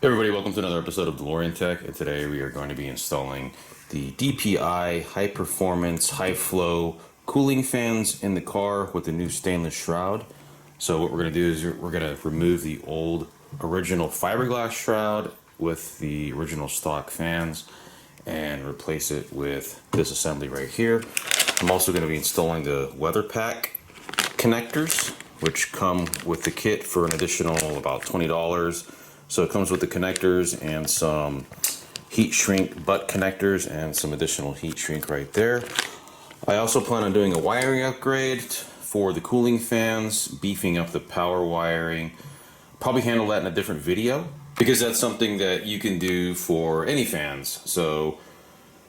Hey everybody, welcome to another episode of Delorean Tech, and today we are going to be installing the DPI high performance, high flow cooling fans in the car with the new stainless shroud. So what we're going to do is we're going to remove the old original fiberglass shroud with the original stock fans and replace it with this assembly right here. I'm also going to be installing the weather pack connectors, which come with the kit for an additional about $20. So it comes with the connectors and some heat shrink butt connectors and some additional heat shrink right there. I also plan on doing a wiring upgrade for the cooling fans, beefing up the power wiring. Probably handle that in a different video because that's something that you can do for any fans. So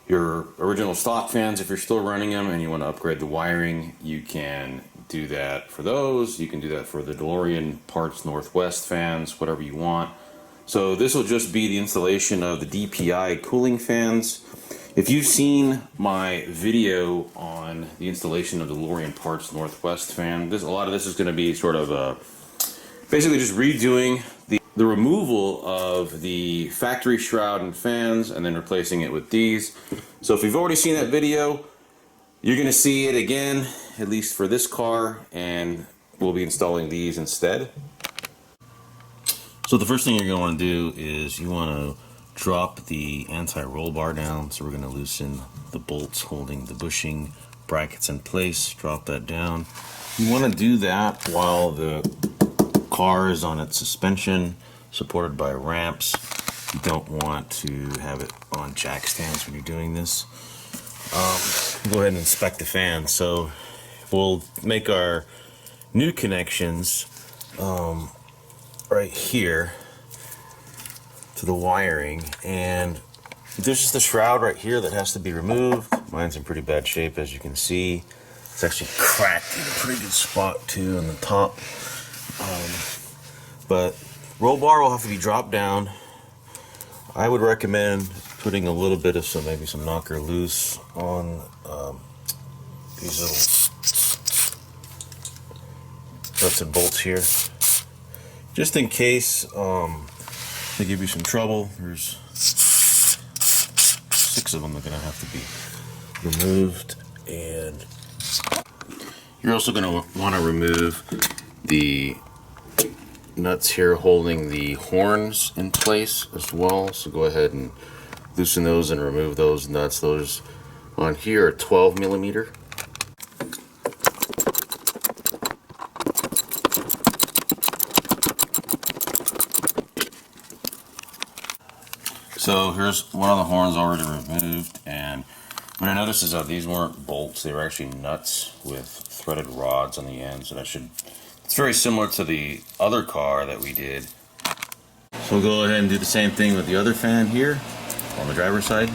your original stock fans, if you're still running them and you want to upgrade the wiring, you can do that for those. You can do that for the DeLorean Parts Northwest fans, whatever you want. So this will just be the installation of the DPI cooling fans. If you've seen my video on the installation of the DeLorean Parts Northwest fan, a lot of this is going to be sort of basically just redoing the removal of the factory shroud and fans and then replacing it with these. So if you've already seen that video, you're going to see it again, at least for this car, and we'll be installing these instead. So the first thing you're going to want to do is you want to drop the anti-roll bar down. So we're going to loosen the bolts holding the bushing brackets in place. Drop that down. You want to do that while the car is on its suspension, supported by ramps. You don't want to have it on jack stands when you're doing this. Go ahead and inspect the fan. So we'll make our new connections right here to the wiring, and there's just the shroud right here that has to be removed. Mine's in pretty bad shape, as you can see. It's actually cracked in a pretty good spot too on the top. But roll bar will have to be dropped down. I would recommend putting a little bit of maybe some knocker loose on these little nuts and bolts here, just in case they give you some trouble. There's 6 of them that are going to have to be removed, and you're also going to want to remove the nuts here holding the horns in place as well. So go ahead and loosen those and remove those nuts. Those on here are 12 millimeter. So here's one of the horns already removed, and what I noticed is that these weren't bolts, they were actually nuts with threaded rods on the end, so it's very similar to the other car that we did. So we'll go ahead and do the same thing with the other fan here on the driver's side.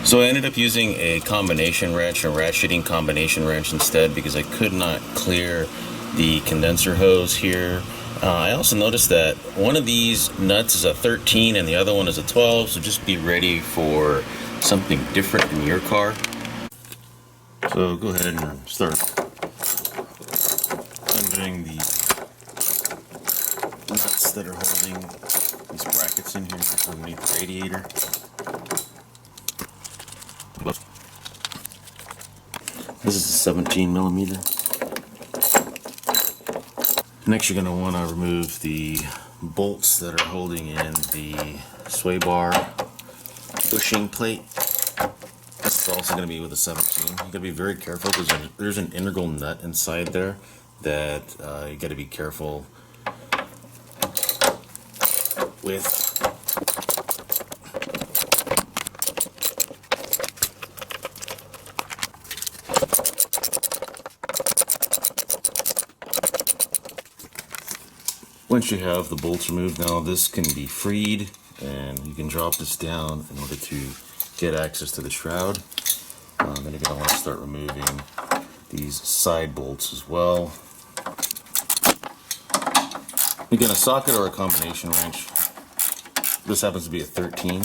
So I ended up using a combination wrench, a ratcheting combination wrench instead, because I could not clear the condenser hose here. I also noticed that one of these nuts is a 13 and the other one is a 12, so just be ready for something different in your car. So go ahead and start undoing the nuts that are holding these brackets in here underneath the radiator. This is a 17 millimeter. Next, you're going to want to remove the bolts that are holding in the sway bar bushing plate. This is also going to be with a 17. You got to be very careful because there's an integral nut inside there that you got to be careful with. Once you have the bolts removed, now this can be freed, and you can drop this down in order to get access to the shroud. Then you're going to want to start removing these side bolts as well. Again, a socket or a combination wrench. This happens to be a 13.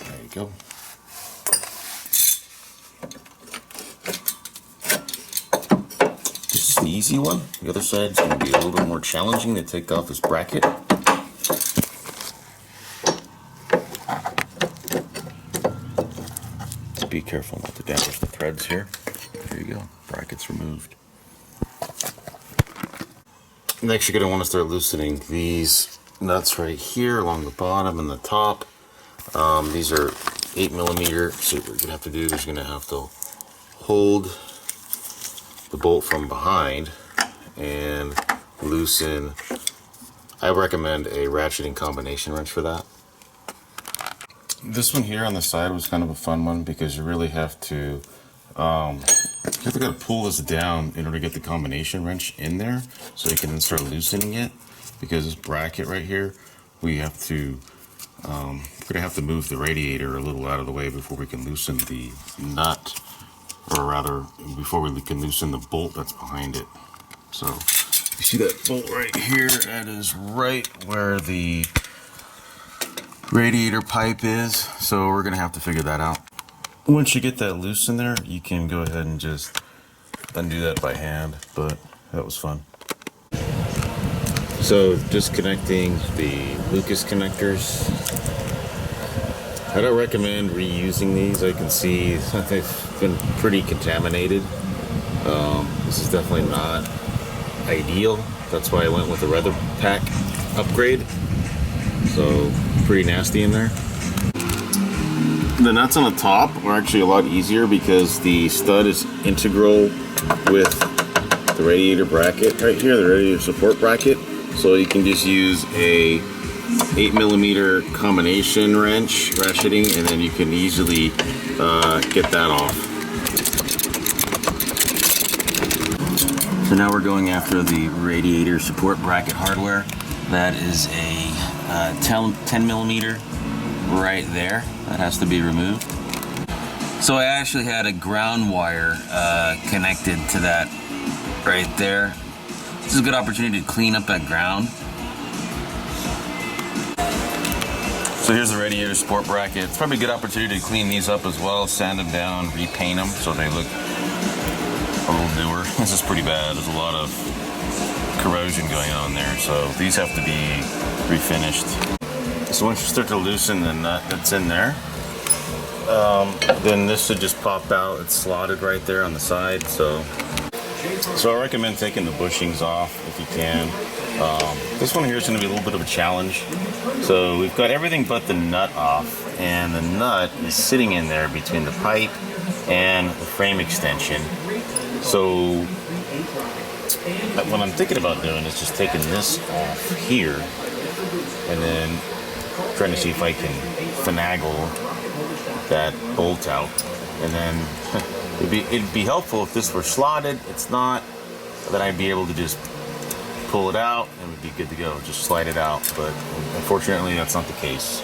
There you go. easy one. The other side is going to be a little bit more challenging to take off this bracket. Be careful not to damage the threads here. There you go, brackets removed. Next, you're going to want to start loosening these nuts right here along the bottom and the top. These are 8mm, so what you're going to have to do is you're going to have to hold the bolt from behind and loosen. I recommend a ratcheting combination wrench for that. This one here on the side was kind of a fun one because you really have to pull this down in order to get the combination wrench in there so you can then start loosening it, because this bracket right here, we have to we're gonna have to move the radiator a little out of the way before we can loosen the nut, or rather before we can loosen the bolt that's behind it. So you see that bolt right here? That is right where the radiator pipe is, so we're gonna have to figure that out. Once you get that loose in there, you can go ahead and just undo that by hand, but that was fun. So disconnecting the Lucas connectors. I don't recommend reusing these. I can see they've been pretty contaminated. This is definitely not ideal. That's why I went with the Weather Pack upgrade. So pretty nasty in there. The nuts on the top are actually a lot easier because the stud is integral with the radiator bracket right here, the radiator support bracket. So you can just use a 8mm combination wrench, ratcheting, and then you can easily get that off. So now we're going after the radiator support bracket hardware. That is a 10mm right there. That has to be removed. So I actually had a ground wire connected to that right there. This is a good opportunity to clean up that ground. So here's the radiator support bracket. It's probably a good opportunity to clean these up as well, sand them down, repaint them so they look a little newer. This is pretty bad. There's a lot of corrosion going on there, so these have to be refinished. So once you start to loosen the nut that's in there, then this should just pop out. It's slotted right there on the side. So I recommend taking the bushings off if you can. This one here is going to be a little bit of a challenge. So we've got everything but the nut off, and the nut is sitting in there between the pipe and the frame extension. So what I'm thinking about doing is just taking this off here and then trying to see if I can finagle that bolt out, and then it'd be helpful if this were slotted. It's not. Then I'd be able to just pull it out and we'd be good to go. Just slide it out, but unfortunately that's not the case.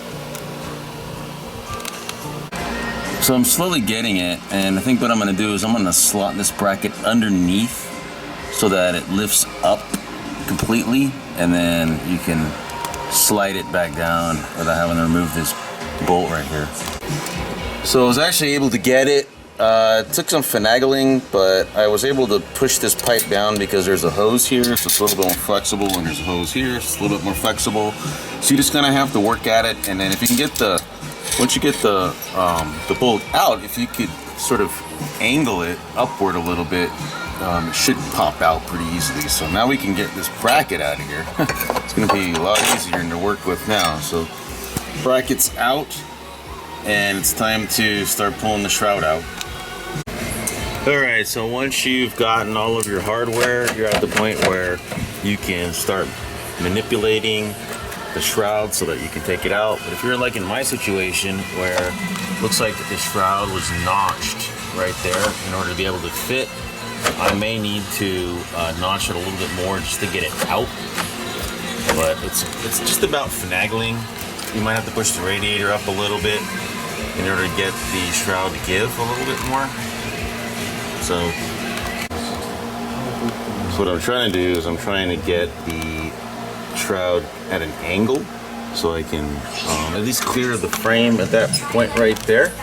So I'm slowly getting it, and I think what I'm going to do is I'm going to slot this bracket underneath so that it lifts up completely, and then you can slide it back down without having to remove this bolt right here. So I was actually able to get it. It took some finagling, but I was able to push this pipe down because there's a hose here, so it's a little bit more flexible, and there's a hose here, so it's a little bit more flexible. So you just kind of have to work at it, and then if you can get once you get the bolt out, if you could sort of angle it upward a little bit, it should pop out pretty easily. So now we can get this bracket out of here. It's going to be a lot easier to work with now. So bracket's out, and it's time to start pulling the shroud out. Alright, so once you've gotten all of your hardware, you're at the point where you can start manipulating the shroud so that you can take it out. But if you're like in my situation where it looks like the shroud was notched right there in order to be able to fit, I may need to notch it a little bit more just to get it out. But it's just about finagling. You might have to push the radiator up a little bit in order to get the shroud to give a little bit more. So what I'm trying to do is I'm trying to get the shroud at an angle so I can at least clear the frame at that point right there.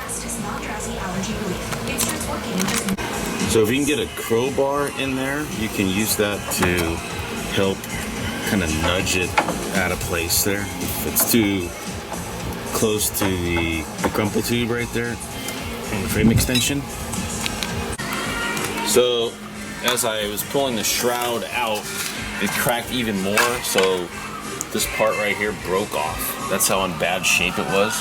So if you can get a crowbar in there, you can use that to help kind of nudge it out of place there. If it's too close to the crumple tube right there and the frame extension. So as I was pulling the shroud out, it cracked even more, so this part right here broke off. That's how in bad shape it was.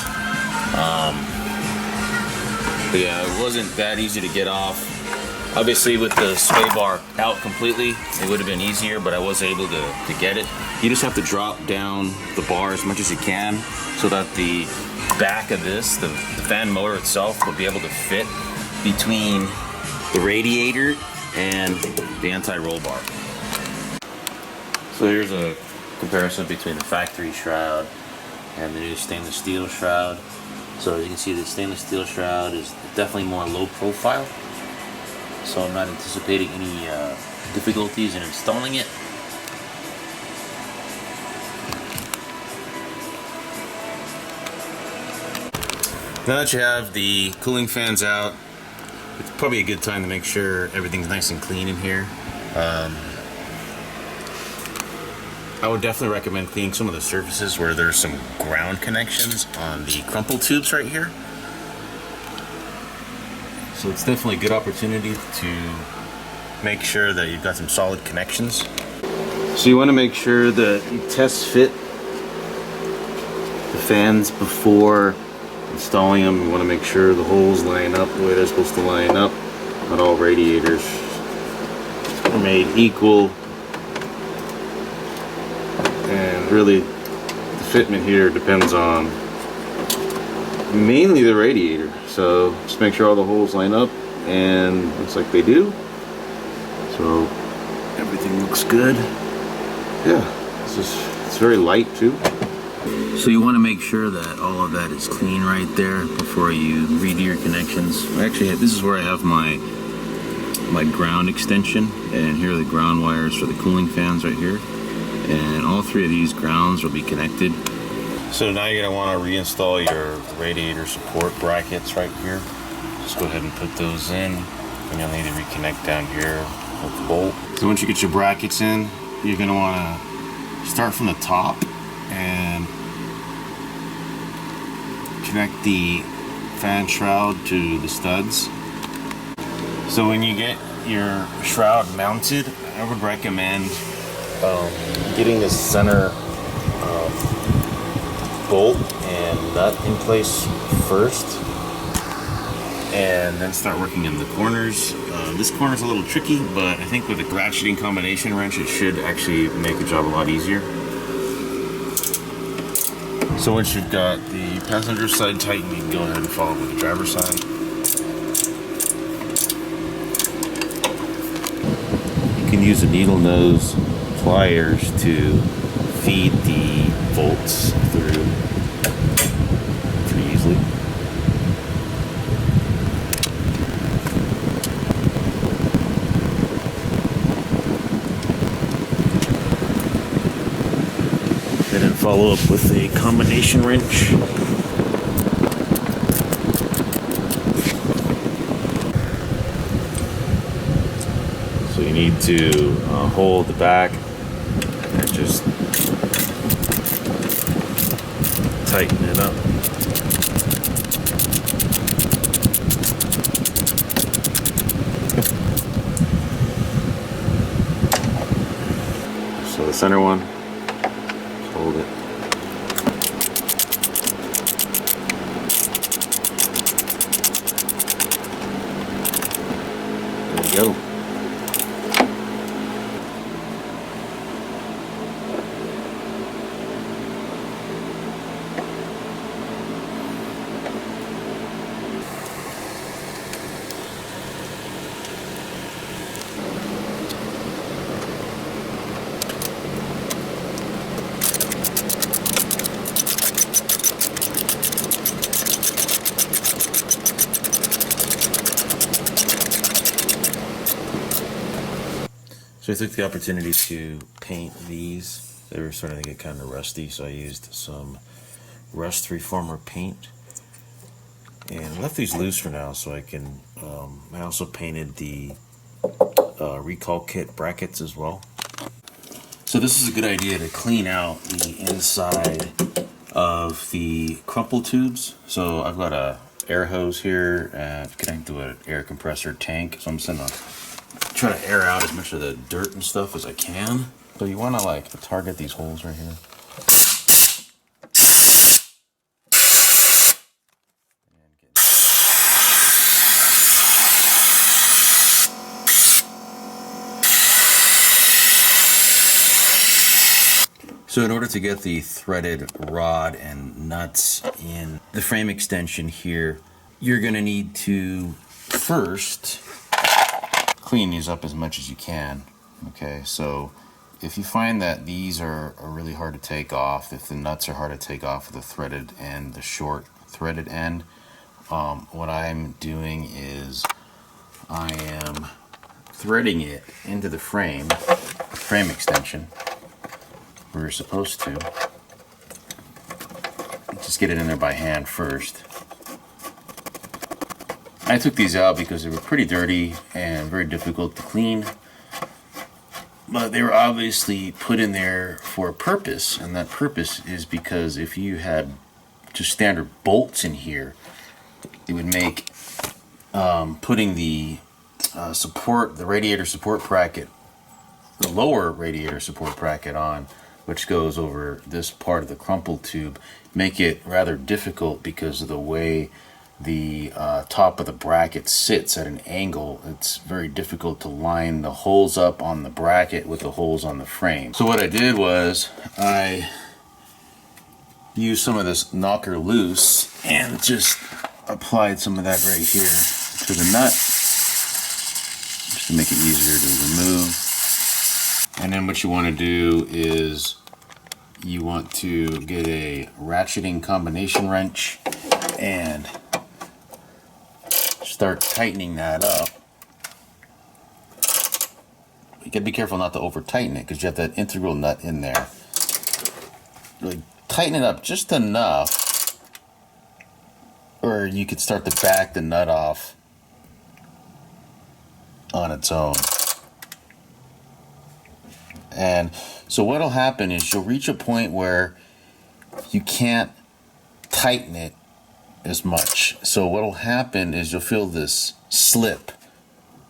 But yeah, it wasn't that easy to get off. Obviously with the sway bar out completely, it would have been easier, but I was able to get it. You just have to drop down the bar as much as you can so that the back of this, the fan motor itself, will be able to fit between the radiator and the anti-roll bar. So here's a comparison between the factory shroud and the new stainless steel shroud. So as you can see, the stainless steel shroud is definitely more low profile. So I'm not anticipating any difficulties in installing it. Now that you have the cooling fans out, it's probably a good time to make sure everything's nice and clean in here. I would definitely recommend cleaning some of the surfaces where there's some ground connections on the crumple tubes right here. So it's definitely a good opportunity to make sure that you've got some solid connections. So you want to make sure that you test fit the fans before installing them. You want to make sure the holes line up the way they're supposed to line up. Not all radiators are made equal. And really, the fitment here depends on mainly the radiator. So just make sure all the holes line up, and looks like they do. So everything looks good. Yeah, it's very light too. So you want to make sure that all of that is clean right there before you redo your connections. Actually, this is where I have my ground extension, and here are the ground wires for the cooling fans right here. And all three of these grounds will be connected. So now you're going to want to reinstall your radiator support brackets right here. Just go ahead and put those in, and you'll need to reconnect down here with the bolt. So once you get your brackets in, you're going to want to start from the top and connect the fan shroud to the studs. So when you get your shroud mounted, I would recommend getting the center bolt and nut in place first, and then start working in the corners. This corner is a little tricky, but I think with a ratcheting combination wrench, it should actually make the job a lot easier. So once you've got the passenger side tightened, you can go ahead and follow with the driver's side. You can use the needle nose pliers to feed the bolts through pretty easily. And then follow up with a combination wrench. So you need to hold the back and just tighten it up. So the center one, just hold it. There you go. So I took the opportunity to paint these. They were starting to get kind of rusty, so I used some rust reformer paint and left these loose for now so I can I also painted the recall kit brackets as well. So this is a good idea to clean out the inside of the crumple tubes. So I've got a air hose here connected to an air compressor tank. So I'm just gonna try to air out as much of the dirt and stuff as I can. So you want to like target these holes right here. So in order to get the threaded rod and nuts in the frame extension here, you're going to need to first clean these up as much as you can. Okay, so if you find that these are really hard to take off, if the nuts are hard to take off with the threaded end, the short threaded end, what I'm doing is I am threading it into the frame extension where you're supposed to. Just get it in there by hand first. I took these out because they were pretty dirty and very difficult to clean, but they were obviously put in there for a purpose, and that purpose is because if you had just standard bolts in here, it would make putting the the radiator support bracket, the lower radiator support bracket on, which goes over this part of the crumple tube, make it rather difficult because of the way the top of the bracket sits at an angle. It's very difficult to line the holes up on the bracket with the holes on the frame. So what I did was I used some of this knocker loose and just applied some of that right here to the nut, just to make it easier to remove. And then what you want to do is you want to get a ratcheting combination wrench and start tightening that up. You gotta be careful not to over tighten it because you have that integral nut in there. Really tighten it up just enough, or you could start to back the nut off on its own. And so what'll happen is you'll reach a point where you can't tighten it as much. So what'll happen is you'll feel this slip,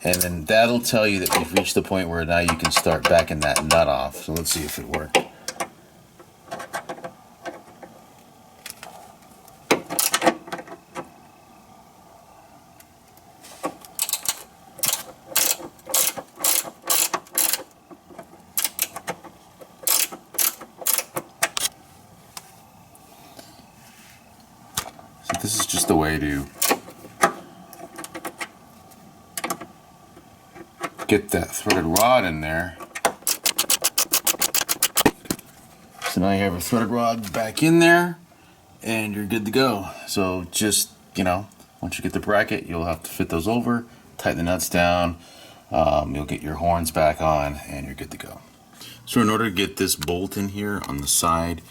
and then that'll tell you that you've reached the point where now you can start backing that nut off. So let's see if it worked. This is just a way to get that threaded rod in there. So now you have a threaded rod back in there and you're good to go. So just, once you get the bracket, you'll have to fit those over, tighten the nuts down, you'll get your horns back on, and you're good to go. So in order to get this bolt in here on the side,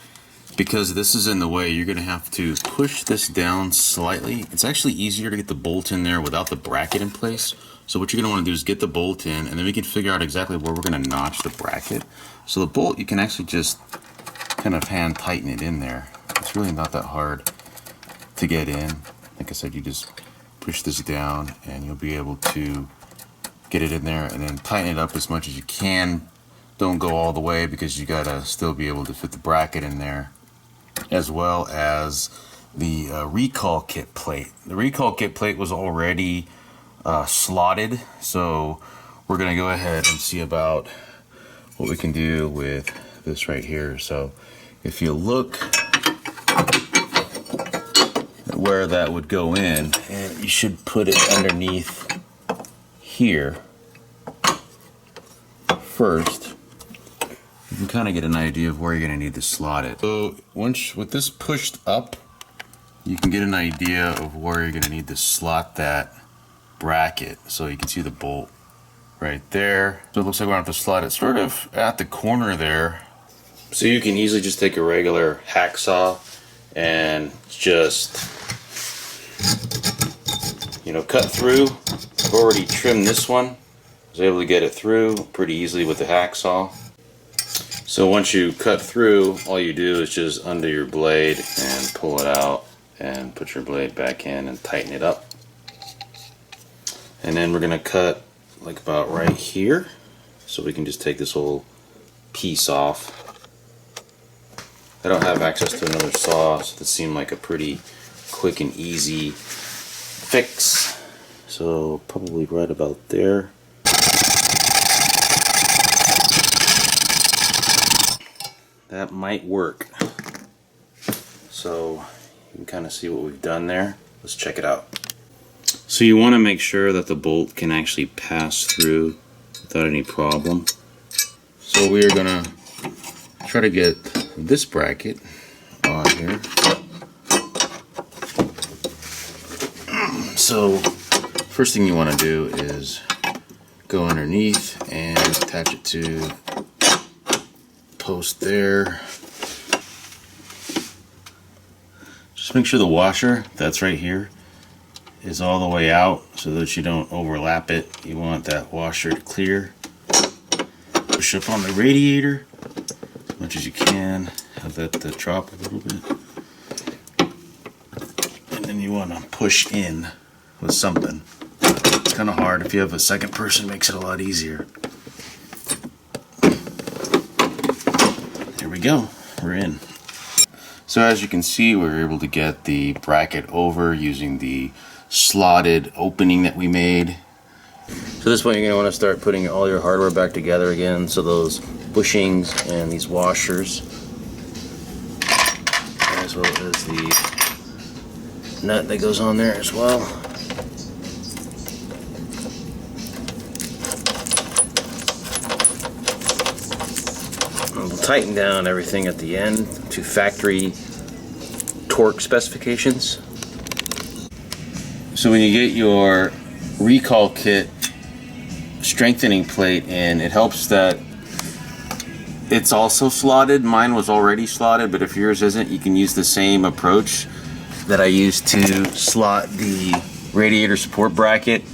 because this is in the way, you're going to have to push this down slightly. It's actually easier to get the bolt in there without the bracket in place. So what you're going to want to do is get the bolt in, and then we can figure out exactly where we're going to notch the bracket. So the bolt, you can actually just kind of hand tighten it in there. It's really not that hard to get in. Like I said, you just push this down and you'll be able to get it in there, and then tighten it up as much as you can. Don't go all the way because you got to still be able to fit the bracket in there, as well as the recall kit plate. The recall kit plate was already slotted, so we're going to go ahead and see about what we can do with this right here. So if you look at where that would go in, and you should put it underneath here first. You can kind of get an idea of where you're going to need to slot it. So once with this pushed up, you can get an idea of where you're going to need to slot that bracket. So you can see the bolt right there. So it looks like we're going to have to slot it sort of at the corner there. So you can easily just take a regular hacksaw and just cut through. I've already trimmed this one. I was able to get it through pretty easily with the hacksaw. So once you cut through, all you do is just undo your blade and pull it out and put your blade back in and tighten it up. And then we're gonna cut like about right here, so we can just take this whole piece off. I don't have access to another saw, so this seemed like a pretty quick and easy fix. So probably right about there. That might work. So you can kind of see what we've done there. Let's check it out. So you want to make sure that the bolt can actually pass through without any problem. So we are going to try to get this bracket on here. So first thing you want to do is go underneath and attach it to post there. Just make sure the washer that's right here is all the way out so that you don't overlap it. You want that washer to clear. Push up on the radiator as much as you can. Have that drop a little bit. And then you want to push in with something. It's kind of hard. If you have a second person, it makes it a lot easier. There we go. We're in. So as you can see, we were able to get the bracket over using the slotted opening that we made. So this point, you're going to want to start putting all your hardware back together again. So those bushings and these washers, as well as the nut that goes on there as well. And we'll tighten down everything at the end to factory torque specifications. So when you get your recall kit strengthening plate in, it helps that it's also slotted. Mine was already slotted, but if yours isn't, you can use the same approach that I used to slot the radiator support bracket.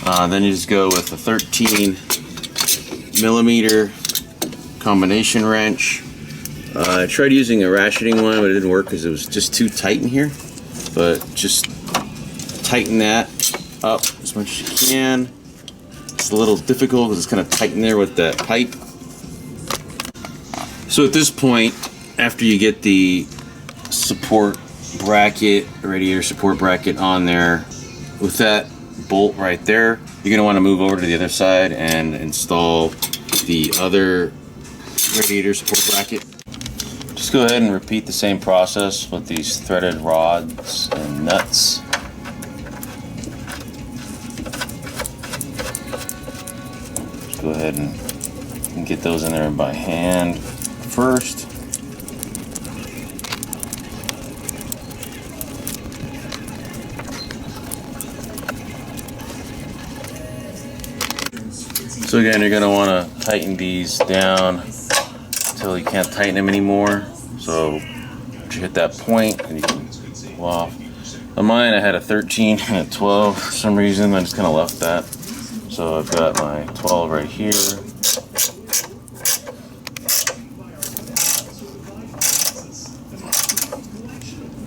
Then you just go with a 13mm combination wrench. I tried using a ratcheting one, but it didn't work because it was just too tight in here. But just tighten that up as much as you can. It's a little difficult because it's kind of tight in there with that pipe. So at this point, after you get the support bracket, radiator support bracket on there, with that bolt right there, you're going to want to move over to the other side and install the other radiator support bracket. Just go ahead and repeat the same process with these threaded rods and nuts. Just go ahead and get those in there by hand first. So again, you're going to want to tighten these down until you can't tighten them anymore. So once you hit that point, and you can pull off. On mine, I had a 13 and a 12. For some reason, I just kind of left that. So I've got my 12 right here.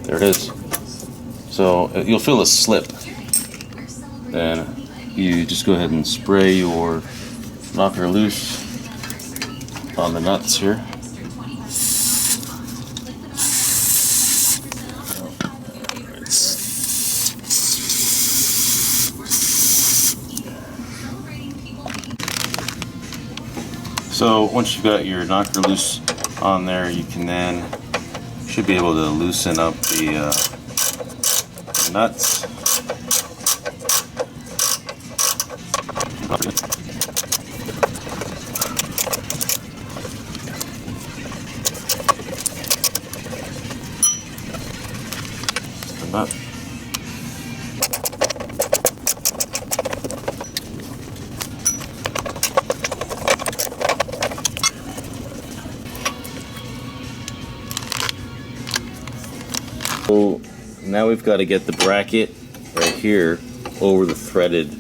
There it is. So you'll feel a slip. Then you just go ahead and spray your knocker loose on the nuts here. So once you've got your knocker loose on there, you can then should be able to loosen up the nuts. The nut. So now we've got to get the bracket right here over the threaded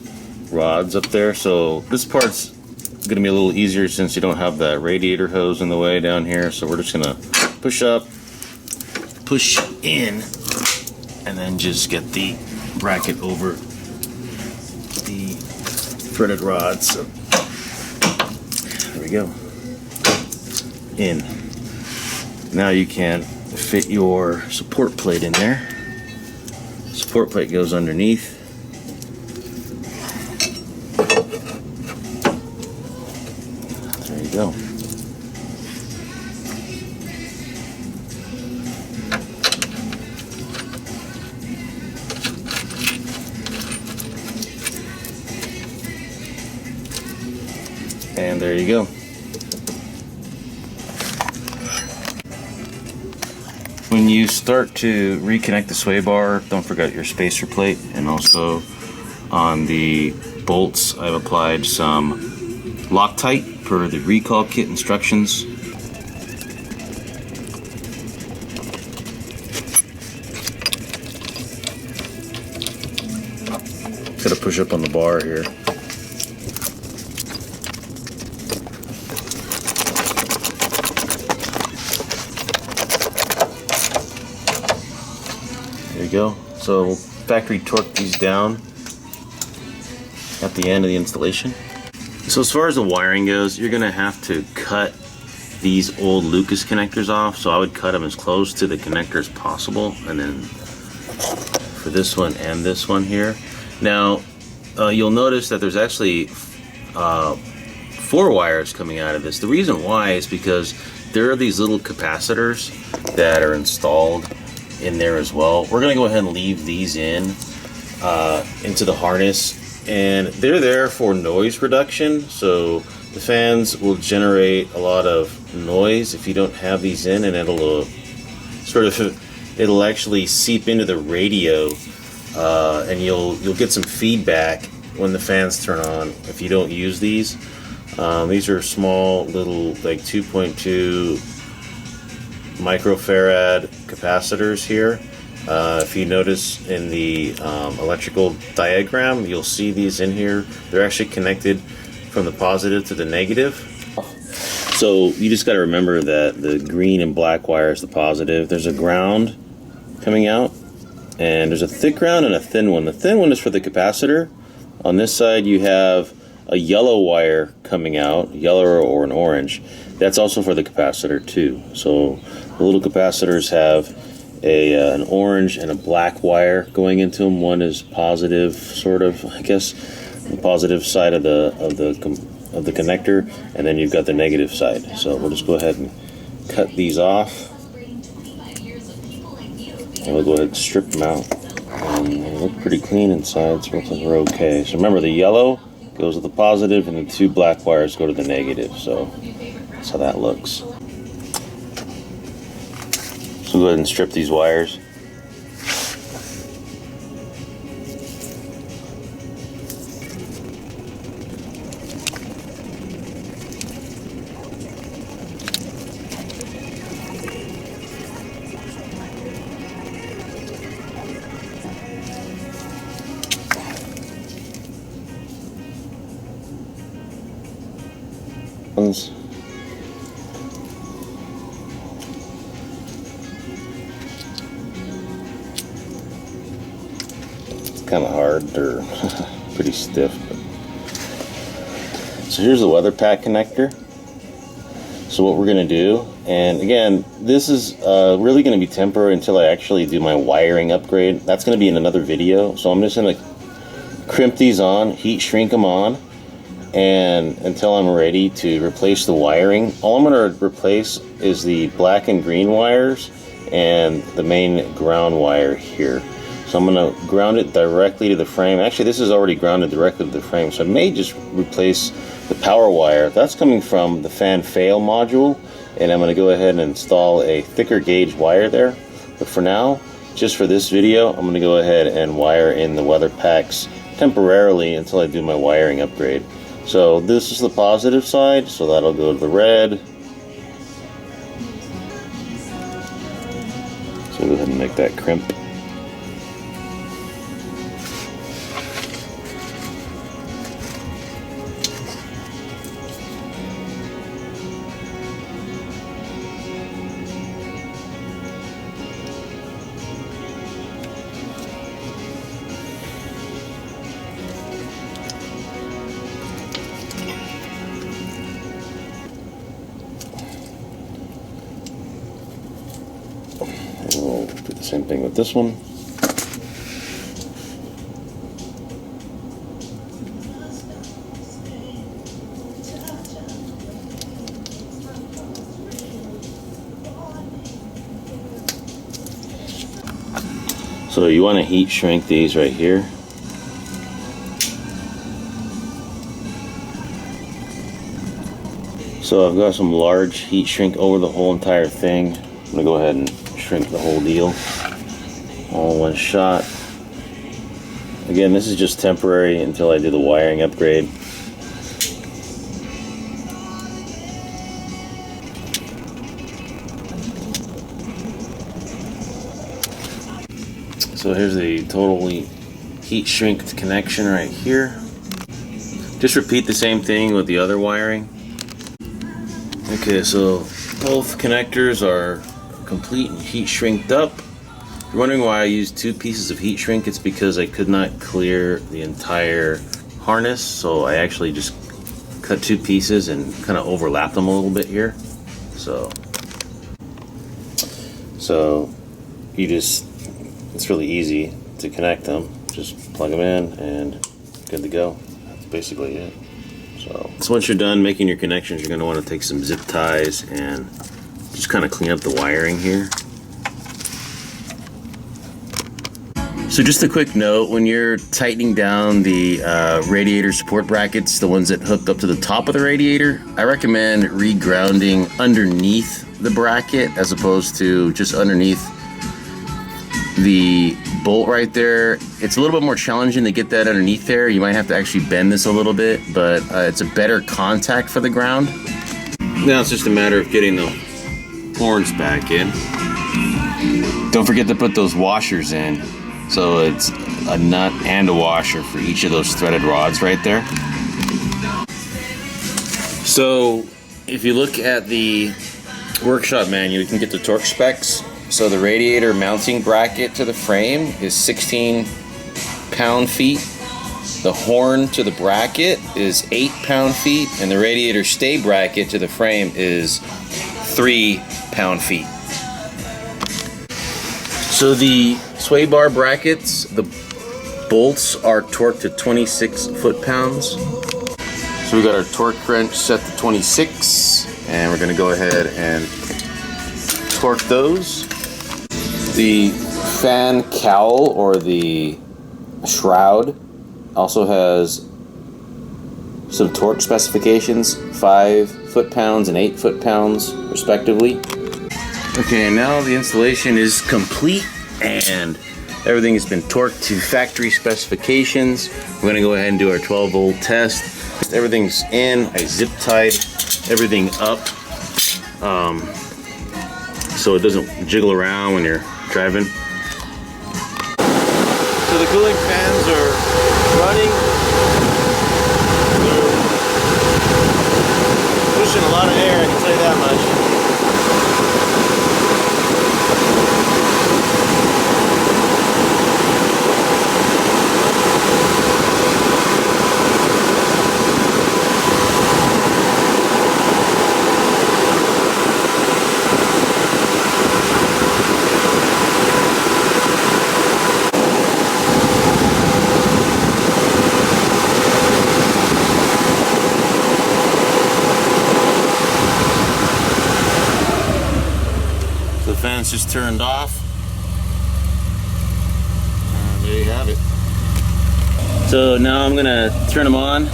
rods up there. So this part's gonna be a little easier since you don't have that radiator hose in the way down here. So we're just gonna push up, push in, and then just get the bracket over the threaded rods. So there we go. In. Now you can fit your support plate in there. Support plate goes underneath. There you go. And there you go. When you start to reconnect the sway bar, don't forget your spacer plate, and also on the bolts I've applied some Loctite per the recall kit instructions. Gotta push up on the bar here. There you go. So we'll factory torque these down at the end of the installation. So as far as the wiring goes, you're gonna have to cut these old Lucas connectors off. So I would cut them as close to the connector as possible, and then for this one and this one here. Now you'll notice that there's actually 4 wires coming out of this. The reason why is because there are these little capacitors that are installed in there as well. We're gonna go ahead and leave these in into the harness, and they're there for noise reduction. So the fans will generate a lot of noise if you don't have these in, and it'll it'll actually seep into the radio, and you'll get some feedback when the fans turn on if you don't use these. These are small little, like 2.2 microfarad capacitors here. If you notice in the electrical diagram, you'll see these in here. They're actually connected from the positive to the negative. So you just got to remember that the green and black wire is the positive. There's a ground coming out, and there's a thick ground and a thin one. The thin one is for the capacitor. On this side you have a yellow wire coming out, yellow or an orange. That's also for the capacitor too. So the little capacitors have an orange and a black wire going into them. One is positive, sort of, I guess, the positive side of the connector, and then you've got the negative side. So we'll just go ahead and cut these off, and we'll go ahead and strip them out. And they look pretty clean inside, so it looks like we're okay. So remember, the yellow goes to the positive, and the 2 black wires go to the negative. So that's how that looks. So go ahead and strip these wires. Kind of hard, they're pretty stiff. So here's the weather pack connector. So what we're going to do, and again, this is really going to be temporary until I actually do my wiring upgrade. That's going to be in another video. So I'm just going to crimp these on, heat shrink them on, and until I'm ready to replace the wiring. All I'm going to replace is the black and green wires and the main ground wire here. So I'm going to ground it directly to the frame. Actually, this is already grounded directly to the frame, so I may just replace the power wire. That's coming from the fan fail module, and I'm going to go ahead and install a thicker gauge wire there. But for now, just for this video, I'm going to go ahead and wire in the weather packs temporarily until I do my wiring upgrade. So this is the positive side, so that'll go to the red. So go ahead and make that crimp. thing with this one. So you want to heat shrink these right here. So I've got some large heat shrink over the whole entire thing. I'm gonna go ahead and shrink the whole deal all in one shot. Again, this is just temporary until I do the wiring upgrade. So here's the totally heat shrinked connection right here. Just repeat the same thing with the other wiring. Okay, so both connectors are complete and heat shrinked up. If you're wondering why I used 2 pieces of heat shrink, it's because I could not clear the entire harness, so I actually just cut 2 pieces and kind of overlap them a little bit here. So it's really easy to connect them. Just plug them in and good to go. That's basically it. So once you're done making your connections, you're going to want to take some zip ties and just kind of clean up the wiring here. So just a quick note, when you're tightening down the radiator support brackets, the ones that hooked up to the top of the radiator, I recommend regrounding underneath the bracket as opposed to just underneath the bolt right there. It's a little bit more challenging to get that underneath there. You might have to actually bend this a little bit, but it's a better contact for the ground. Now it's just a matter of getting the horns back in. Don't forget to put those washers in. So it's a nut and a washer for each of those threaded rods right there. So if you look at the workshop manual, you can get the torque specs. So the radiator mounting bracket to the frame is 16 pound-feet. The horn to the bracket is 8 pound-feet, and the radiator stay bracket to the frame is 3 pound-feet. So the sway bar brackets, the bolts are torqued to 26 foot-pounds. So we got our torque wrench set to 26, and we're going to go ahead and torque those. The fan cowl, or the shroud, also has some torque specifications, 5 foot-pounds and 8 foot-pounds respectively. Okay, now the installation is complete and everything has been torqued to factory specifications. We're gonna go ahead and do our 12-volt test. Everything's in. I zip tied everything up so it doesn't jiggle around when you're driving. So the cooling fans are running. They're pushing a lot of air, I can tell you that much. Fans just turned off, and there you have it. So now I'm gonna turn them on.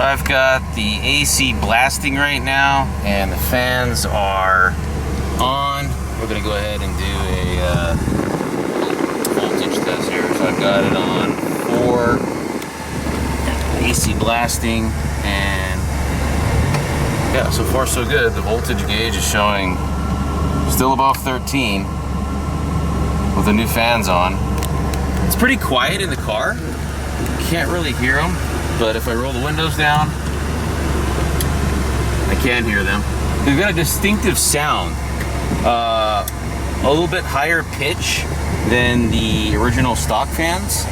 I've got the AC blasting right now, and the fans are on. We're gonna go ahead and do a voltage test here. So I've got it on 4, and AC blasting, and yeah, so far so good. The voltage gauge is showing still above 13. with the new fans on. It's pretty quiet in the car. Can't really hear them, but if I roll the windows down, I can hear them. They've got a distinctive sound, a little bit higher pitch than the original stock fans.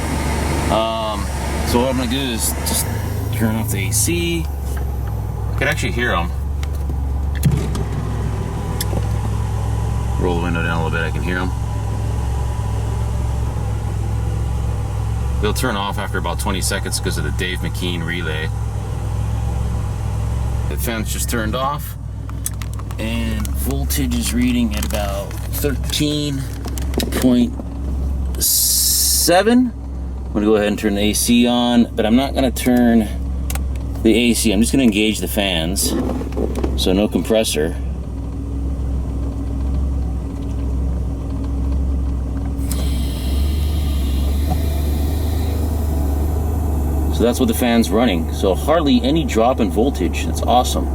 So what I'm gonna do is just turn off the AC. I can actually hear them. Roll the window down a little bit, I can hear them. They'll turn off after about 20 seconds because of the Dave McKean relay. The fan's just turned off, and voltage is reading at about 13.7. I'm gonna go ahead and turn the AC on, but I'm not gonna turn the AC. I'm just gonna engage the fans, so no compressor. So that's what the fan's running. So hardly any drop in voltage. That's awesome.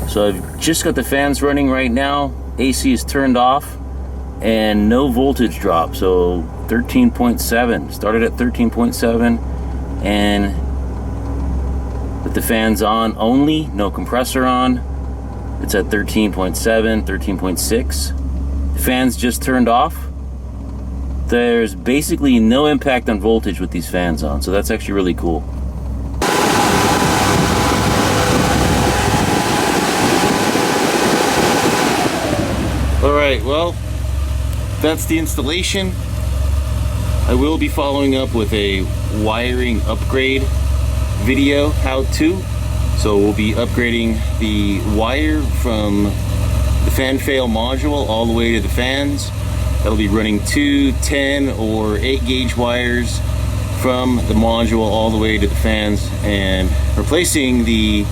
So I've just got the fans running right now. AC is turned off and no voltage drop. So 13.7. Started at 13.7, and with the fans on only, no compressor on, it's at 13.7, 13.6. Fans just turned off. There's basically no impact on voltage with these fans on, so that's actually really cool. Alright, well, that's the installation. I will be following up with a wiring upgrade video, how-to. So we'll be upgrading the wire from the fan fail module all the way to the fans. That'll be running 2, 10, or 8 gauge wires from the module all the way to the fans, and replacing the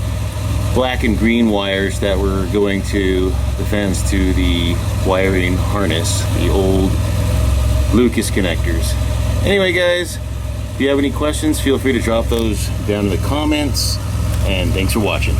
black and green wires that were going to the fans to the wiring harness, the old Lucas connectors. Anyway guys, if you have any questions, feel free to drop those down in the comments, and thanks for watching.